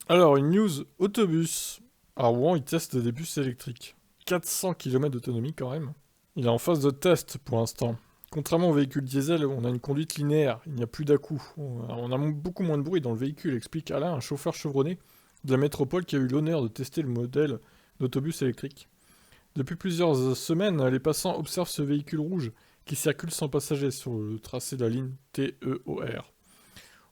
Alors, une news autobus. À Rouen, ils testent des bus électriques. 400 km d'autonomie quand même. Il est en phase de test pour l'instant. Contrairement aux véhicules diesel, on a une conduite linéaire, il n'y a plus d'à-coups. On a beaucoup moins de bruit dans le véhicule, explique Alain, un chauffeur chevronné de la métropole qui a eu l'honneur de tester le modèle d'autobus électrique. Depuis plusieurs semaines, les passants observent ce véhicule rouge qui circule sans passagers sur le tracé de la ligne TEOR.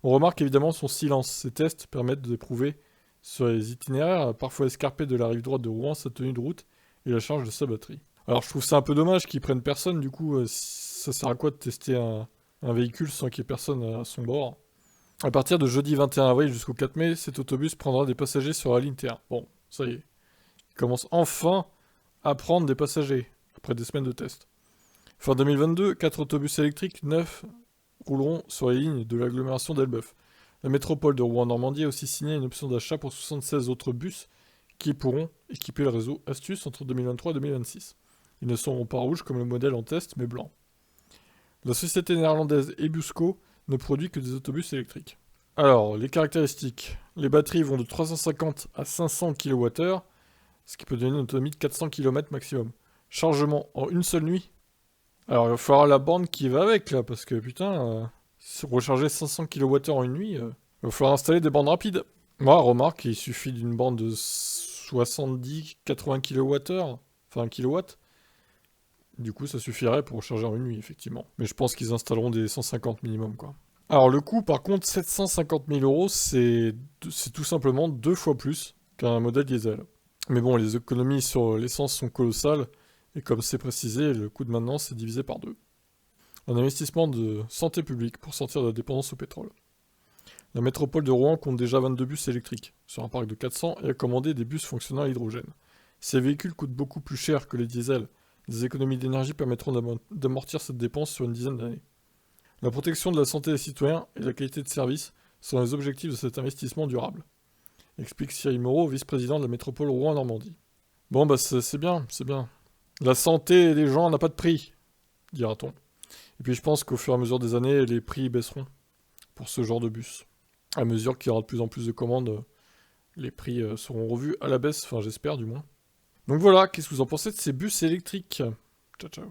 On remarque évidemment son silence. Ces tests permettent d'éprouver sur les itinéraires, parfois escarpés de la rive droite de Rouen, sa tenue de route et la charge de sa batterie. Alors je trouve ça un peu dommage qu'ils prennent personne, du coup, ça sert à quoi de tester un véhicule sans qu'il y ait personne à son bord? À partir de jeudi 21 avril jusqu'au 4 mai, cet autobus prendra des passagers sur la ligne T1. Bon, ça y est, il commence enfin à prendre des passagers, après des semaines de tests. Fin 2022, 4 autobus électriques neufs rouleront sur les lignes de l'agglomération d'Elbeuf. La métropole de Rouen-Normandie a aussi signé une option d'achat pour 76 autres bus qui pourront équiper le réseau Astuce entre 2023 et 2026. Ils ne seront pas rouges comme le modèle en test, mais blancs. La société néerlandaise Ebusco ne produit que des autobus électriques. Alors, les caractéristiques. Les batteries vont de 350 à 500 kWh, ce qui peut donner une autonomie de 400 km maximum. Chargement en une seule nuit. Alors, il va falloir la borne qui va avec, là, parce que putain, recharger 500 kWh en une nuit, il va falloir installer des bornes rapides. Moi, remarque, il suffit d'une borne de 70-80 kWh, enfin 1 kW. Du coup, ça suffirait pour recharger en une nuit, effectivement. Mais je pense qu'ils installeront des 150 minimum, quoi. Alors, le coût, par contre, 750 000 euros, c'est tout simplement 2 fois plus qu'un modèle diesel. Mais bon, les économies sur l'essence sont colossales, et comme c'est précisé, le coût de maintenance est divisé par 2. Un investissement de santé publique pour sortir de la dépendance au pétrole. La métropole de Rouen compte déjà 22 bus électriques, sur un parc de 400, et a commandé des bus fonctionnant à l'hydrogène. Ces véhicules coûtent beaucoup plus cher que les diesels. Des économies d'énergie permettront d'amortir cette dépense sur une dizaine d'années. La protection de la santé des citoyens et la qualité de service sont les objectifs de cet investissement durable, explique Cyril Moreau, vice-président de la métropole Rouen-Normandie. Bon bah c'est bien, c'est bien. La santé des gens n'a pas de prix, dira-t-on. Et puis je pense qu'au fur et à mesure des années, les prix baisseront pour ce genre de bus. À mesure qu'il y aura de plus en plus de commandes, les prix seront revus à la baisse, enfin j'espère du moins. Donc voilà, qu'est-ce que vous en pensez de ces bus électriques? Ciao ciao.